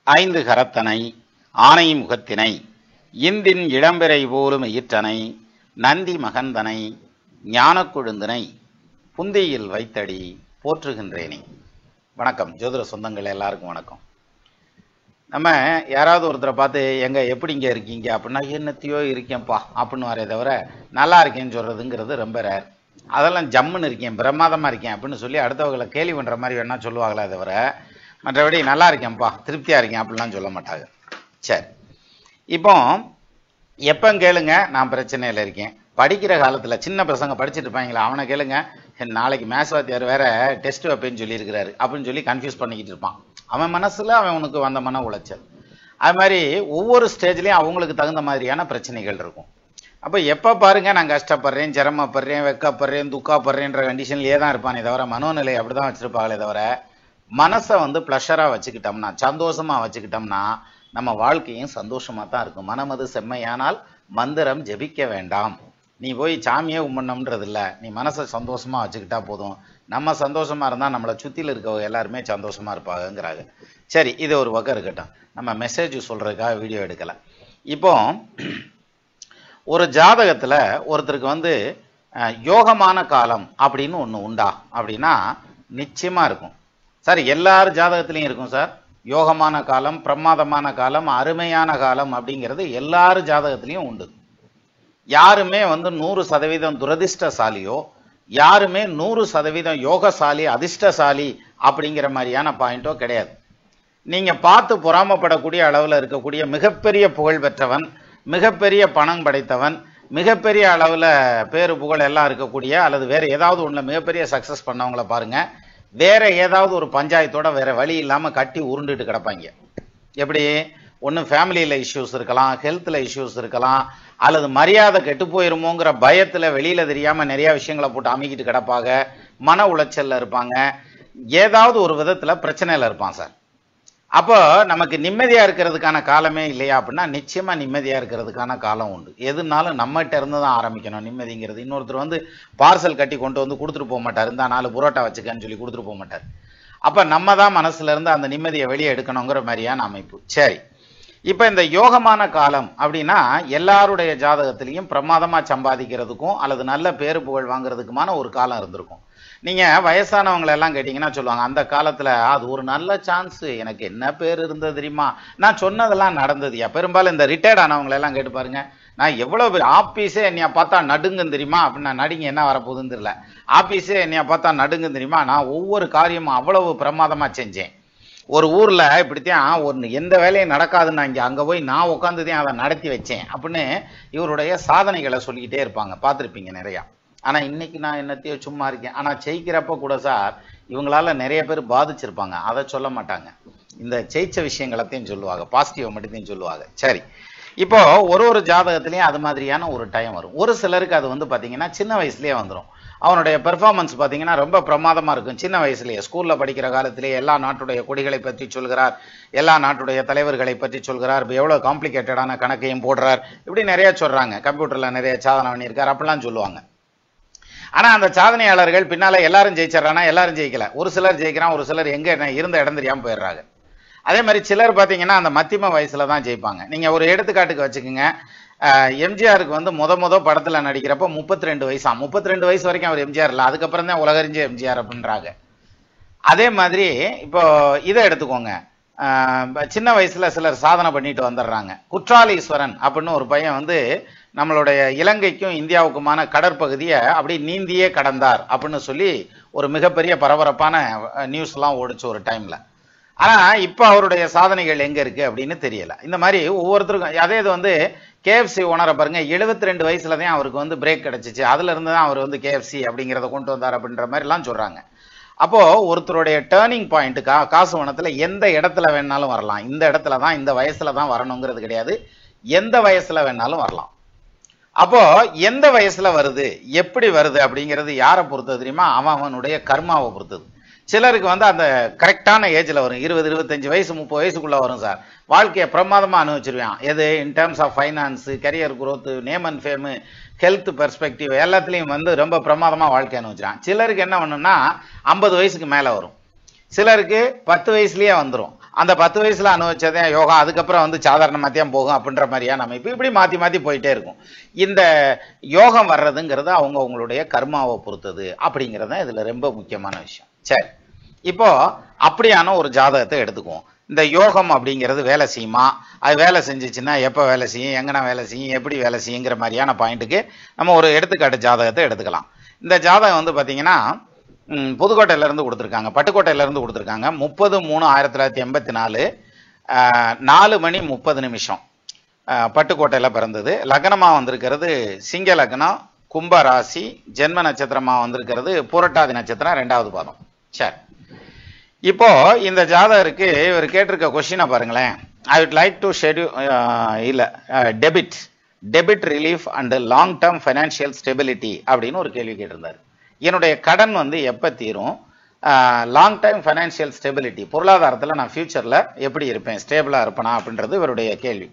ஐந்து கரத்தனை ஆனை முகத்தினை இந்தின் இளம்பிறை போலும் ஈற்றனை நந்தி மகந்தனை ஞானக் கொழுந்தினை புந்தியில் வைத்தடி போற்றுகின்றேனே. வணக்கம் ஜோதிட சொந்தங்கள் எல்லாருக்கும் வணக்கம். நம்ம யாராவது ஒருத்தரை பார்த்து எப்படி இங்கே இருக்கீங்க அப்படின்னா என்னத்தையோ இருக்கேன்ப்பா அப்படின்னு வரே தவிர நல்லா இருக்கேன்னு சொல்கிறதுங்கிறது ரொம்ப ரேர். அதெல்லாம் ஜம்முன்னு இருக்கேன் பிரமாதமாக இருக்கேன் அப்படின்னு சொல்லி அடுத்தவங்களை கேலி பண்ணுற மாதிரி வேணா சொல்லுவாங்களே தவிர மற்றபடி நல்லா இருக்கேன்ப்பா திருப்தியாக இருக்கேன் அப்படிலாம் சொல்ல மாட்டாங்க. சரி, இப்போ எப்போ கேளுங்க நான் பிரச்சனையில் இருக்கேன். படிக்கிற காலத்தில் சின்ன பசங்க படிச்சுட்டு இருப்பாங்களா அவனை கேளுங்க, நாளைக்கு மேத்ஸ் வாத்தியார் வேற டெஸ்ட் வைப்பேன்னு சொல்லியிருக்கிறாரு அப்படின்னு சொல்லி கன்ஃபியூஸ் பண்ணிக்கிட்டு இருப்பான். அவன் மனசில் அவனுக்கு வந்த மன உளைச்சல். அது மாதிரி ஒவ்வொரு ஸ்டேஜ்லேயும் அவங்களுக்கு தகுந்த மாதிரியான பிரச்சனைகள் இருக்கும். அப்போ எப்போ பாருங்க நான் கஷ்டப்படுறேன், சிரமப்படுறேன், வெக்கப்படுறேன், துக்காப்படுறேன்ற கண்டிஷன்லேயே தான் இருப்பானே தவிர மனோநிலை அப்படி தான் வச்சுருப்பாங்களே தவிர மனசை ப்ளஷராக வச்சுக்கிட்டோம்னா சந்தோஷமாக வச்சுக்கிட்டோம்னா நம்ம வாழ்க்கையும் சந்தோஷமாக தான் இருக்கும். மனமது செம்மையானால் மந்திரம் ஜெபிக்க வேண்டாம். நீ போய் சாமியே கும்பிடணும்ன்றது இல்லை, நீ மனசை சந்தோஷமாக வச்சுக்கிட்டா போதும். நம்ம சந்தோஷமாக இருந்தால் நம்மளை சுற்றியில் இருக்கவங்க எல்லாருமே சந்தோஷமாக இருப்பாங்கங்கிறாங்க. சரி, இது ஒரு பக்கம் இருக்கட்டும், நம்ம மெசேஜ் சொல்கிறதுக்காக வீடியோ எடுக்கலை. இப்போ ஒரு ஜாதகத்தில் ஒருத்தருக்கு யோகமான காலம் அப்படின்னு ஒன்று உண்டா அப்படின்னா நிச்சயமாக இருக்கும் சார். எல்லார் ஜாதகத்திலையும் இருக்கும் சார். யோகமான காலம், பிரமாதமான காலம், அருமையான காலம் அப்படிங்கிறது எல்லார் ஜாதகத்திலையும் உண்டு. யாருமே 100% துரதிர்ஷ்டசாலியோ யாருமே 100% யோகசாலி அதிர்ஷ்டசாலி அப்படிங்கிற மாதிரியான பாயிண்டோ கிடையாது. நீங்கள் பார்த்து பொறாமப்படக்கூடிய அளவில் இருக்கக்கூடிய மிகப்பெரிய புகழ் பெற்றவன், மிகப்பெரிய பணம் படைத்தவன், மிகப்பெரிய அளவில் பேரு புகழ் எல்லாம் இருக்கக்கூடிய அல்லது வேறு ஏதாவது ஒன்றில் மிகப்பெரிய சக்ஸஸ் பண்ணவங்கள பாருங்கள், வேற ஏதாவது ஒரு பஞ்சாயத்தோட வேற வழி இல்லாமல் கட்டி உருண்டுட்டு கிடப்பாங்க. எப்படி? ஒன்று ஃபேமிலியில் இஷ்யூஸ் இருக்கலாம், ஹெல்த்தில் இஷ்யூஸ் இருக்கலாம், அல்லது மரியாதை கெட்டு போயிருமோங்கிற பயத்தில் வெளியில் தெரியாமல் நிறையா விஷயங்களை போட்டு அமைக்கிட்டு கிடப்பாங்க, மன உளைச்சலில் இருப்பாங்க, ஏதாவது ஒரு விதத்தில் பிரச்சனையில் இருப்பான் சார். அப்போ நமக்கு நிம்மதியாக இருக்கிறதுக்கான காலமே இல்லையா அப்படின்னா நிச்சயமாக நிம்மதியாக இருக்கிறதுக்கான காலம் உண்டு. எதுனாலும் நம்மகிட்ட இருந்து தான் ஆரம்பிக்கணும் நிம்மதிங்கிறது. இன்னொருத்தர் பார்சல் கட்டி கொண்டு கொடுத்துட்டு போக மாட்டார், இருந்தா 4 புரோட்டா வச்சுக்கன்னு சொல்லி கொடுத்துட்டு போக மாட்டார். அப்போ நம்ம தான் மனசுல இருந்து அந்த நிம்மதியை வெளியே எடுக்கணுங்கிற மாதிரியான அமைப்பு. சரி, இப்போ இந்த யோகமான காலம் அப்படின்னா எல்லாருடைய ஜாதகத்திலையும் பிரமாதமாக சம்பாதிக்கிறதுக்கும் அல்லது நல்ல பேரு புகழ் வாங்குறதுக்குமான ஒரு காலம் இருந்திருக்கும். நீங்கள் வயசானவங்களெல்லாம் கேட்டிங்கன்னா சொல்லுவாங்க, அந்த காலத்தில் அது ஒரு நல்ல சான்ஸு, எனக்கு என்ன பேர் இருந்தது தெரியுமா, நான் சொன்னதெல்லாம் நடந்ததுயா. பெரும்பாலும் இந்த ரிட்டையர்ட் ஆனவங்களெல்லாம் கேட்டு பாருங்க, நான் எவ்வளோ பேர் ஆஃபீஸே என்னையா பார்த்தா நடுங்குன்னு தெரியுமா அப்படின்னா நடுங்க என்ன வரப்போகுதுன்னு தெரியல. ஆஃபீஸே என்னையா பார்த்தா நடுங்குன்னு தெரியுமா, நான் ஒவ்வொரு காரியமும் அவ்வளவு பிரமாதமாக செஞ்சேன். ஒரு ஊரில் இப்படித்தான் எந்த வேலையும் நடக்காதுன்னு அங்கே போய் நான் உட்காந்துதான் அதை நடத்தி வச்சேன் அப்படின்னு இவருடைய சாதனைகளை சொல்லிக்கிட்டே இருப்பாங்க, பார்த்துருப்பீங்க நிறையா. ஆனால் இன்னைக்கு நான் என்னத்தையோ சும்மா இருக்கேன். ஆனால் ஜெயிக்கிறப்ப கூட சார் இவங்களால நிறைய பேர் பாதிச்சிருப்பாங்க, அதை சொல்ல மாட்டாங்க. இந்த ஜெயிச்ச விஷயங்களத்தையும் சொல்லுவாங்க, பாசிட்டிவ் மட்டுத்தையும் சொல்லுவாங்க. சரி, இப்போ ஒரு ஜாதகத்திலையும் அது மாதிரியான ஒரு டைம் வரும். ஒரு சிலருக்கு அது பார்த்தீங்கன்னா சின்ன வயசுலேயே வந்துடும். அவனுடைய பெர்ஃபார்மன்ஸ் பார்த்தீங்கன்னா ரொம்ப பிரமாதமாக இருக்கும். சின்ன வயசுலேயே ஸ்கூலில் படிக்கிற காலத்திலேயே எல்லா நாட்டுடைய கொடிகளை பற்றி சொல்கிறார், எல்லா நாட்டுடைய தலைவர்களை பற்றி சொல்கிறார், இப்போ எவ்வளோ காம்ப்ளிகேட்டடான கணக்கையும் போடுறார், இப்படி நிறைய சொல்கிறாங்க. கம்ப்யூட்டரில் நிறைய சாதனை பண்ணியிருக்கார் அப்படிலாம் சொல்லுவாங்க. ஆனால் அந்த சாதனையாளர்கள் பின்னால் எல்லாரும் ஜெயிச்சிடறானா, எல்லாரும் ஜெயிக்கல. ஒரு சிலர் ஜெயிக்கிறான், ஒரு சிலர் எங்கே இருந்த இடம் தெரியாமல் போயிடுறாங்க. அதே மாதிரி சிலர் பார்த்தீங்கன்னா அந்த மத்தியம வயசில் தான் ஜெயிப்பாங்க. நீங்கள் ஒரு எடுத்துக்காட்டுக்கு வச்சுக்கோங்க, எம்ஜிஆருக்கு முத படத்தில் நடிக்கிறப்போ 32 வயசா. 32 வயசு வரைக்கும் அவர் எம்ஜிஆர் இல்லை, அதுக்கப்புறம் தான் உலகறிஞ்ச எம்ஜிஆர் அப்படின்றாங்க. அதே மாதிரி இப்போ இதை எடுத்துக்கோங்க, சின்ன வயசில் சிலர் சாதனை பண்ணிட்டு வந்துடுறாங்க. குற்றாலீஸ்வரன் அப்படின்னு ஒரு பையன் நம்மளுடைய இலங்கைக்கும் இந்தியாவுக்குமான கடற்பகுதியை அப்படி நீந்தியே கடந்தார் அப்படின்னு சொல்லி ஒரு மிகப்பெரிய பரபரப்பான நியூஸ்லாம் ஓடிச்சு ஒரு டைமில். ஆனால் இப்போ அவருடைய சாதனைகள் எங்கே இருக்குது அப்படின்னு தெரியல. இந்த மாதிரி ஒவ்வொருத்தருக்கும் அதே இது கேஎஃப்சி ஓனரை பாருங்க, 72 வயசுல தான் அவருக்கு பிரேக் கிடச்சிச்சு, அதுலேருந்து தான் அவர் கேஎஃப்சி அப்படிங்கிறத கொண்டு வந்தார் அப்படின்ற மாதிரிலாம் சொல்கிறாங்க. அப்போது ஒருத்தருடைய டேர்னிங் பாயிண்ட் காசு வனத்தில் எந்த இடத்துல வேணாலும் வரலாம். இந்த இடத்துல தான் இந்த வயசில் தான் வரணுங்கிறது கிடையாது, எந்த வயசில் வேணாலும் வரலாம். அப்போ எந்த வயசுல வருது, எப்படி வருது அப்படிங்கிறது யாரை பொறுத்தது தெரியுமா? அவனுடைய கர்மாவை பொறுத்தது. சிலருக்கு அந்த கரெக்டான ஏஜில் வரும், 20, 25 வயசு 30 வயசுக்குள்ளே வரும் சார். வாழ்க்கையை பிரமாதமாக அனுபவிச்சிருவான். எது in terms of finance, career growth, name and fame, health perspective எல்லாத்துலேயும் ரொம்ப பிரமாதமாக வாழ்க்கை அனுபவிச்சிருவான். சிலருக்கு என்ன பண்ணுன்னா 50 வயசுக்கு மேலே வரும், சிலருக்கு 10 வயசுலேயே வந்துடும். அந்த 10 வயசுல அனுபவிச்சதே யோகம் அதுக்கப்புறம் வந்து சாதாரணமாக தான் போகும் அப்படின்ற மாதிரியான அமைப்பு இப்படி மாற்றி மாற்றி போயிட்டே இருக்கும். இந்த யோகம் வர்றதுங்கிறது அவங்களுடைய கர்மாவை பொறுத்தது அப்படிங்கிறது தான் இதில் ரொம்ப முக்கியமான விஷயம். சரி, இப்போ அப்படியான ஒரு ஜாதகத்தை எடுத்துக்குவோம். இந்த யோகம் அப்படிங்கிறது வேலை செய்யுமா, அது வேலை செஞ்சிச்சுன்னா எப்போ வேலை செய்யும், எங்கன்னா வேலை செய்யும், எப்படி வேலை செய்யுங்கிற மாதிரியான பாயிண்ட்டுக்கு நம்ம ஒரு எடுத்துக்காட்டு ஜாதகத்தை எடுத்துக்கலாம். இந்த ஜாதகம் வந்து பார்த்தீங்கன்னா புதுக்கோட்டையிலேருந்து கொடுத்துருக்காங்க, பட்டுக்கோட்டையிலேருந்து கொடுத்துருக்காங்க. 30/3/1984 4:30 பட்டுக்கோட்டையில் பிறந்தது. லக்னமாக வந்திருக்கிறது சிங்க லக்னம், கும்ப ராசி, ஜென்ம நட்சத்திரமாக வந்திருக்கிறது புரட்டாதி நட்சத்திரம் 2வது பாதம். சரி, இப்போ இந்த ஜாதகருக்கு இவர் கேட்டிருக்க கொஸ்டினை பாருங்களேன். I would like to schedule debit relief and long term financial stability அப்படின்னு ஒரு கேள்வி கேட்டிருந்தார். என்னுடைய கடன் வந்து எப்போ தீரும், லாங் டைம் ஃபைனான்சியல் ஸ்டெபிலிட்டி, பொருளாதாரத்தில் நான் ஃபியூச்சரில் எப்படி இருப்பேன், ஸ்டேபிளாக இருப்பேனா அப்படின்றது இவருடைய கேள்வி.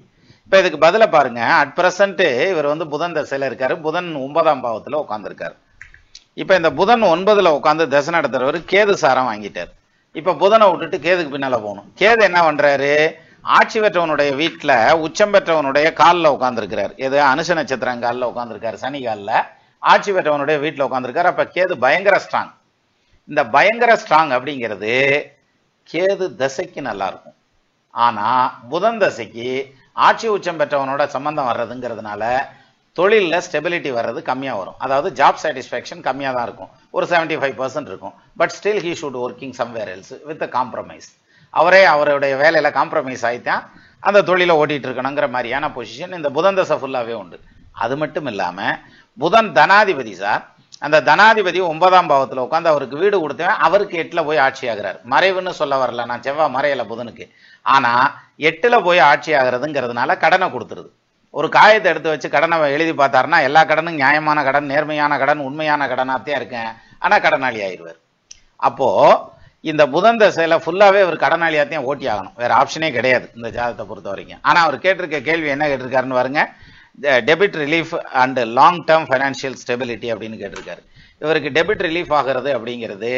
இப்போ இதுக்கு பதில பாருங்க. அட் பிரசன்ட் இவர் வந்து புதன் தசையில் இருக்காரு. புதன் 9ஆம் பாவத்தில் உட்காந்துருக்காரு. இப்போ இந்த புதன் 9ல் உட்காந்து தசை நடத்துறவர் கேது சாரம் வாங்கிட்டார். இப்போ புதனை விட்டுட்டு கேதுக்கு பின்னால் போகணும். கேது என்ன பண்ணுறாரு, ஆட்சி பெற்றவனுடைய வீட்டில் உச்சம் பெற்றவனுடைய காலில் உட்காந்துருக்கிறார். எது அனுச நட்சத்திரம் காலில் உட்காந்துருக்காரு, சனி காலில் ஆட்சி பெற்றவனுடைய வீட்டில் உட்காந்துருக்காரு. அப்போ கேது பயங்கர ஸ்ட்ராங். இந்த பயங்கர ஸ்ட்ராங் அப்படிங்கிறது கேது தசைக்கு நல்லா இருக்கும். ஆனால் புதன் தசைக்கு ஆட்சி உச்சம் பெற்றவனோட சம்பந்தம் வர்றதுங்கிறதுனால தொழிலில் ஸ்டெபிலிட்டி வர்றது கம்மியாக வரும். அதாவது ஜாப் சாட்டிஸ்ஃபேக்ஷன் கம்மியாக தான் இருக்கும், ஒரு 75% இருக்கும். But still he should working somewhere else with a compromise. அவருடைய வேலையில் காம்ப்ரமைஸ் ஆகித்தான் அந்த தொழிலை ஓட்டிகிட்டு இருக்கணுங்கிற மாதிரியான பொசிஷன் இந்த புதன் தசை ஃபுல்லாகவே உண்டு. அது மட்டும் இல்லாமல் புதன் தனாதிபதி சார், அந்த தனாதிபதி 9ஆம் பாவத்தில் உட்காந்து அவருக்கு வீடு கொடுத்தவன் அவருக்கு 8ல் போய் ஆட்சி ஆகிறார். மறைவுன்னு சொல்ல வரல, நான் செவ்வாய் மறையலை புதனுக்கு. ஆனால் 8ல் போய் ஆட்சி ஆகிறதுங்கிறதுனால கடனை கொடுத்துருது. ஒரு காயத்தை எடுத்து வச்சு கடனை எழுதி பார்த்தாருன்னா எல்லா கடனும் நியாயமான கடன், நேர்மையான கடன், உண்மையான கடனாகத்தான் இருக்கேன், ஆனால் கடனாளி ஆயிடுவார். அப்போது இந்த புதன் தசையில் ஃபுல்லாகவே ஒரு கடனாளியாத்தையும் ஓட்டி ஆகணும், வேறு ஆப்ஷனே கிடையாது இந்த ஜாதகத்தை பொறுத்த வரைக்கும். ஆனால் அவர் கேட்டிருக்க கேள்வி என்ன கேட்டிருக்காருன்னு பாருங்க. Debit relief and long term financial stability அப்படின்னு கேட்டிருக்காரு. இவருக்கு டெபிட் ரிலீஃப் ஆகிறது அப்படிங்கிறது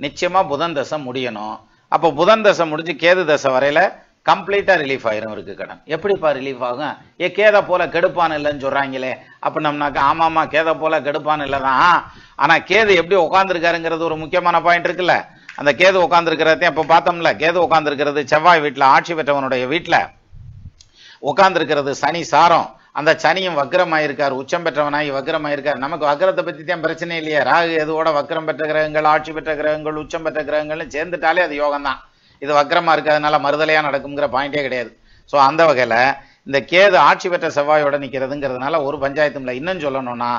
நிச்சயமாக புதன் தசை முடியணும். அப்போ புதன் தசை முடிஞ்சு கேது தசை வரையில் கம்ப்ளீட்டாக ரிலீஃப் ஆயிரும் இருக்கு கடன். எப்படிப்பா ரிலீஃப் ஆகும், கேதை போல கெடுப்பான் இல்லைன்னு சொல்கிறாங்களே அப்படின்னம்னாக்கா ஆமாம்மா கேதை போல கெடுப்பான் இல்லை தான். ஆனால் கேது எப்படி உட்காந்துருக்காருங்கிறது ஒரு முக்கியமான பாயிண்ட் இருக்குல்ல. அந்த கேது உட்காந்துருக்கிறதையும் இப்போ பார்த்தோம்ல, கேது உட்காந்துருக்கிறது செவ்வாய் வீட்டில், ஆட்சி பெற்றவனுடைய வீட்டில் உட்காந்துருக்கிறது சனி சாரம். அந்த சனியும் வக்ரமாயிருக்கார், உச்சம் பெற்றவனாகி வக்ரமாயிருக்கார். நமக்கு வக்ரத்தை பற்றி தான் பிரச்சனை இல்லையா. ராகு எதுவோட வக்ரம் பெற்ற கிரகங்கள், ஆட்சி பெற்ற கிரகங்கள், உச்சம் பெற்ற கிரகங்கள்னு சேர்ந்துட்டாலே அது யோகம் தான். இது வக்ரமா இருக்கிறதுனால மறுதலையாக நடக்குங்கிற பாயிண்டே கிடையாது. ஸோ அந்த வகையில் இந்த கேது ஆட்சி பெற்ற செவ்வாயோட நிற்கிறதுங்கிறதுனால ஒரு பஞ்சாயத்தும் இல்லை. இன்னும் சொல்லணும்னா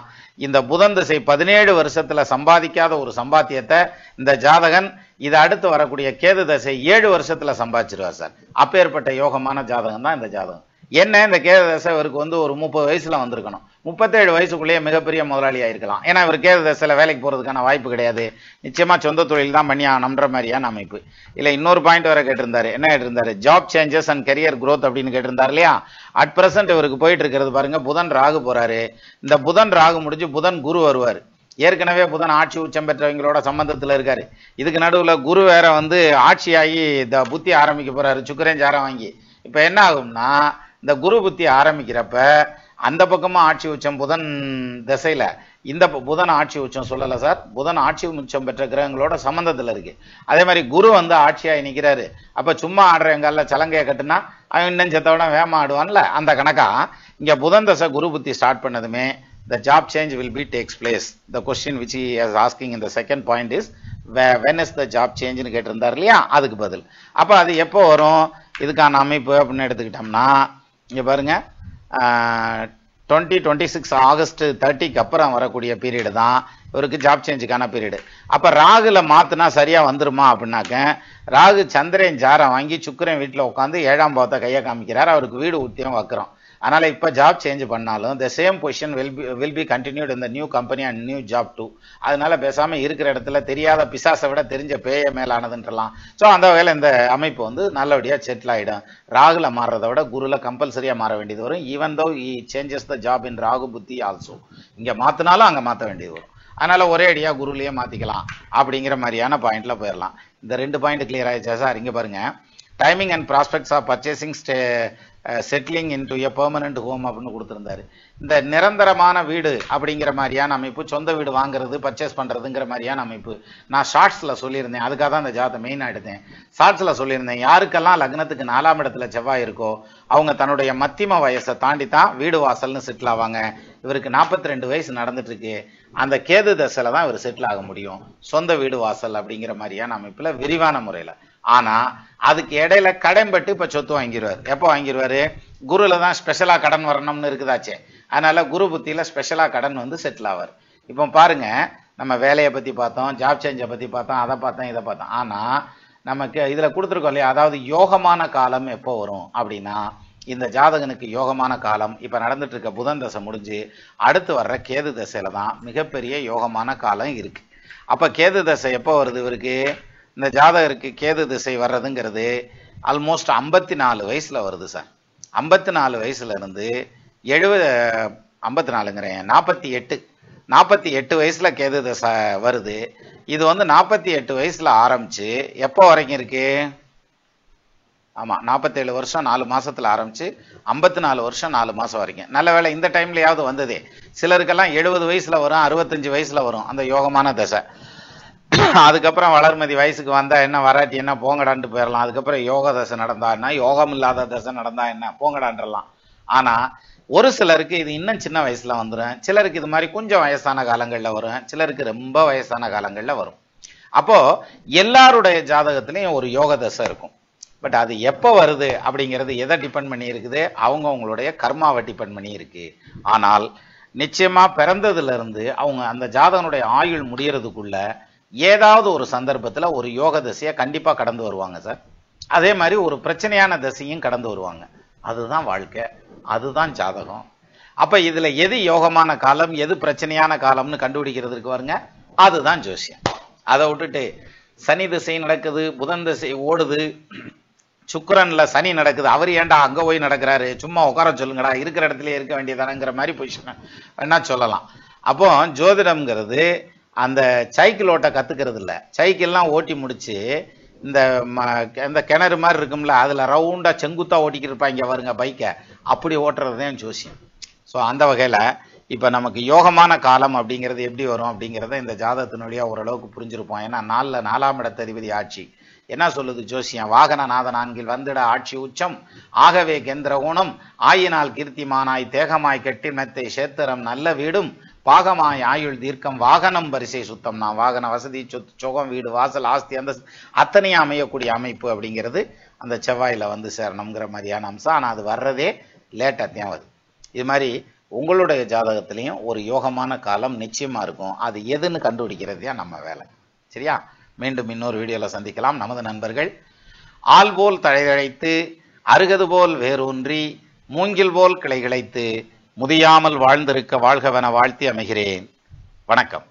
இந்த புதன் திசை 17 வருஷத்தில் சம்பாதிக்காத ஒரு சம்பாத்தியத்தை இந்த ஜாதகன் இதை அடுத்து வரக்கூடிய கேது தசை 7 வருஷத்தில் சம்பாதிச்சிருவார் சார். அப்பேற்பட்ட யோகமான ஜாதகம் தான் இந்த ஜாதகம். என்ன, இந்த கேது தசை இவருக்கு வந்து ஒரு 30 வயசில் வந்திருக்கணும். 37 வயசுக்குள்ளேயே மிகப்பெரிய முதலாளி ஆயிருக்கலாம். ஏன்னா இவர் கேது தசையில் வேலைக்கு போகிறதுக்கான வாய்ப்பு கிடையாது. நிச்சயமாக சொந்த தொழில் தான் பண்ணி ஆகணுன்ற மாதிரியான அமைப்பு. இல்லை இன்னொரு பாயிண்ட் வர கேட்டிருந்தாரு. என்ன கேட்டிருந்தாரு, job changes and career growth அப்படின்னு கேட்டிருந்தார் இல்லையா. அட் பிரசன்ட் இவருக்கு போயிட்டு இருக்கிறது பாருங்க, புதன் ராகு போறாரு. இந்த புதன் ராகு முடிஞ்சு புதன் குரு வருவார். ஏற்கனவே புதன் ஆட்சி உச்சம் பெற்றவங்களோட சம்பந்தத்தில் இருக்காரு. இதுக்கு நடுவில் குரு வேற வந்து ஆட்சியாகி இந்த புத்தி ஆரம்பிக்க போறாரு, சுக்கிரன் சாரம் வாங்கி. இப்போ என்ன ஆகும்னா இந்த குரு புத்தி ஆரம்பிக்கிறப்ப அந்த பக்கமா ஆட்சி உச்சம் புதன் திசையில, இந்த புதன் ஆட்சி உச்சம் சொல்லலை சார், புதன் ஆட்சி உச்சம் பெற்ற கிரகங்களோட சம்பந்தத்தில் இருக்கு. அதே மாதிரி குரு வந்து ஆட்சியாகி நிற்கிறாரு. அப்போ சும்மா ஆடுற எங்கால சலங்கையை கட்டுனா அவன் இன்னும் செத்தோட வேமா ஆடுவான்ல, அந்த கணக்கா இங்கே புதன் தசை குரு புத்தி ஸ்டார்ட் பண்ணதுமே the job change will be takes place. The question which he is asking in the second point is when is the job change னு கேட்டிருந்தார் இல்லையா, அதுக்கு பதில். அப்போ அது எப்போ வரும், இதுக்கான அமைப்பு அப்படின்னு எடுத்துக்கிட்டோம்னா இங்கே பாருங்க 2026 ஆகஸ்ட் 30க்கு அப்புறம் வரக்கூடிய பீரியடு தான் இவருக்கு ஜாப் சேஞ்சுக்கான பீரியடு. அப்போ ராகுல மாற்றினா சரியாக வந்துருமா அப்படின்னாக்க, ராகு சந்திரன் ஜாரம் வாங்கி சுக்கிரன் வீட்டில் உட்காந்து 7ஆம் பாவத்தை கையை காமிக்கிறார். அவருக்கு வீடு உத்தியம் வைக்கிறோம். அதனால் இப்போ ஜாப் சேஞ்ச் பண்ணாலும் the same position will be continued in the new company and new job too. அதனால பேசாமல் இருக்கிற இடத்துல தெரியாத பிசாசை விட தெரிஞ்ச பேய மேலானதுன்றலாம். ஸோ அந்த வகையில் இந்த அமைப்பு வந்து நல்லபடியாக செட்டில் ஆகிடும். ராகுல மாறுறதை விட குருல கம்பல்சரியாக மாற வேண்டியது வரும். Even though he changes the job in Rahu புத்தி ஆல்சோ. இங்கே மாற்றினாலும் அங்கே மாற்ற வேண்டியது வரும். அதனால் ஒரே அடியாக குருலையே மாற்றிக்கலாம் அப்படிங்கிற மாதிரியான பாயிண்டில் போயிடலாம். இந்த 2 பாயிண்ட் கிளியர் ஆகிடுச்சா சார். இங்கே பாருங்கள், timing and prospects of purchasing settling into a permanent home அப்படின்னு கொடுத்துருந்தாரு. இந்த நிரந்தரமான வீடு அப்படிங்கிற மாதிரியான அமைப்பு, சொந்த வீடு வாங்குறது பர்ச்சேஸ் பண்ணுறதுங்கிற மாதிரியான அமைப்பு நான் ஷார்ட்ஸில் சொல்லியிருந்தேன். அதுக்காக தான் அந்த ஜாதகத்தை மெயினாக எடுத்தேன். ஷார்ட்ஸில் சொல்லியிருந்தேன், யாருக்கெல்லாம் லக்னத்துக்கு 4ஆம் இடத்துல செவ்வாய் இருக்கோ அவங்க தன்னுடைய மத்தியம வயசை தாண்டி தான் வீடு வாசல்னு செட்டில் ஆவாங்க. இவருக்கு 42 வயசு நடந்துட்டு இருக்கு. அந்த கேது தசையில தான் இவர் செட்டில் ஆக முடியும் சொந்த வீடு வாசல் அப்படிங்கிற மாதிரியான அமைப்புல விரிவான முறையில். ஆனா அதுக்கு இடையில கடன்பட்டு இப்ப சொத்து வாங்கிடுவார். எப்போ வாங்கிடுவாரு? குருல தான் ஸ்பெஷலா கடன் வரணும்னு இருக்குதாச்சே, அதனால குரு புத்தியில ஸ்பெஷலா கடன் வந்து செட்டில் ஆவார். இப்போ பாருங்க, நம்ம வேலையை பத்தி பார்த்தோம், ஜாப் சேஞ்சை பத்தி பார்த்தோம், அதை பார்த்தோம், இதை பார்த்தோம். ஆனா நமக்கு இதுல கொடுத்துருக்கோம் இல்லையா, அதாவது யோகமான காலம் எப்போ வரும் அப்படின்னா, இந்த ஜாதகனுக்கு யோகமான காலம் இப்ப நடந்துட்டு இருக்க புதன் தசை முடிஞ்சு அடுத்து வர்ற கேது தசையில தான் மிகப்பெரிய யோகமான காலம் இருக்கு. அப்ப கேது தசை எப்போ வருது இவருக்கு? இந்த ஜாதகருக்கு கேது திசை வர்றதுங்கிறது ஆல்மோஸ்ட் 54 வயசுல வருது சார். 54 வயசுல இருந்து 48 வயசுல கேது தசை வருது. இது வந்து 48 வயசுல ஆரம்பிச்சு எப்போ வரைக்கும் இருக்கு? ஆமா, 47 வருஷம் 4 மாசத்துல ஆரம்பிச்சு 54 வருஷம் 4 மாசம் வரைக்கும். நல்ல வேலை இந்த டைம்லயாவது வந்ததே. சிலருக்கெல்லாம் 70 வயசுல வரும், 65 வயசுல வரும் அந்த யோகமான தசை. அதுக்கப்புறம் வளர்மதி வயசுக்கு வந்தா என்ன, வராட்டி என்ன, போங்கடான்ட்டு போயிடலாம். அதுக்கப்புறம் யோக தசை நடந்தா என்ன, யோகம் இல்லாத தசை நடந்தா என்ன, போங்கடான்றலாம். ஆனா ஒரு சிலருக்கு இது இன்னும் சின்ன வயசுல வந்துடும், சிலருக்கு இது மாதிரி கொஞ்சம் வயசான காலங்கள்ல வரும், சிலருக்கு ரொம்ப வயசான காலங்கள்ல வரும். அப்போ எல்லாருடைய ஜாதகத்திலையும் ஒரு யோக தசை இருக்கும். பட் அது எப்போ வருது அப்படிங்கிறது எதை டிபெண்ட் பண்ணி இருக்குது? அவங்களுடைய கர்மாவை டிபெண்ட் பண்ணி இருக்கு. ஆனால் நிச்சயமா பிறந்ததுல இருந்து அவங்க அந்த ஜாதகனுடைய ஆயுள் முடியறதுக்குள்ள ஏதாவது ஒரு சந்தர்ப்பத்துல ஒரு யோக தசையை கண்டிப்பா கடந்து வருவாங்க சார். அதே மாதிரி ஒரு பிரச்சனையான தசையும் கடந்து வருவாங்க. அதுதான் வாழ்க்கை, அதுதான் ஜாதகம். அப்ப இதுல எது யோகமான காலம், எது பிரச்சனையான காலம்னு கண்டுபிடிக்கிறதுக்கு வருங்க, அதுதான் ஜோசியம். அதை விட்டுட்டு சனி திசை நடக்குது, புதன் திசை ஓடுது, சுக்கிரன்ல சனி நடக்குது, அவர் ஏன்டா அங்க போய் நடக்கிறாரு, சும்மா உட்கார சொல்லுங்கடா, இருக்கிற இடத்துல இருக்க வேண்டியதானங்கிற மாதிரி பொசிஷன் வேணா சொல்லலாம். அப்போ ஜோதிடம்ங்கிறது அந்த சைக்கிள் ஓட்ட கத்துக்கிறது இல்லை. சைக்கிள்லாம் ஓட்டி முடிச்சு இந்த கிணறு மாதிரி இருக்கும்ல, அதுல ரவுண்டா செங்குத்தா ஓட்டிக்கிட்டு இருப்பாங்க வருங்க பைக்கை, அப்படி ஓட்டுறதுதான் ஜோசியம். ஸோ அந்த வகையில இப்ப நமக்கு யோகமான காலம் அப்படிங்கிறது எப்படி வரும் அப்படிங்கிறத இந்த ஜாதகத்தினுடைய ஓரளவுக்கு புரிஞ்சிருப்போம். ஏன்னா 4ஆம் இடத்ததிபதி ஆட்சி என்ன சொல்லுது ஜோசியம்? வாகனநாத 4 வந்திட ஆட்சி உச்சம் ஆகவே கேந்திர ஊனம் ஆயினால் கீர்த்திமானாய் தேகமாய் கெட்டினத்தை சேத்திரம் நல்ல வீடும் பாகமாய் ஆயுள் தீர்க்கம் வாகனம் வரிசை சுத்தம். நான் வாகன வசதி, சொத்து, சுகம், வீடு, வாசல், ஆஸ்தி, அந்த அத்தனையும் அமையக்கூடிய அமைப்பு அப்படிங்கிறது அந்த செவ்வாயில வந்து சேரணுங்கிற மாதிரியான அம்சம். ஆனா அது வர்றதே லேட்டாத்தான் வருது. இது மாதிரி உங்களுடைய ஜாதகத்திலையும் ஒரு யோகமான காலம் நிச்சயமா இருக்கும். அது எதுன்னு கண்டுபிடிக்கிறதே நம்ம வேலை. சரியா? மீண்டும் இன்னொரு வீடியோல சந்திக்கலாம். நமது நண்பர்கள் ஆள் போல் தழைழைத்து அருகது போல் வேரூன்றி மூங்கில் போல் கிளை கிளைத்து முதியாமல் வாழ்ந்திருக்க வாழ்கவென வாழ்த்தி அமைகிறேன். வணக்கம்.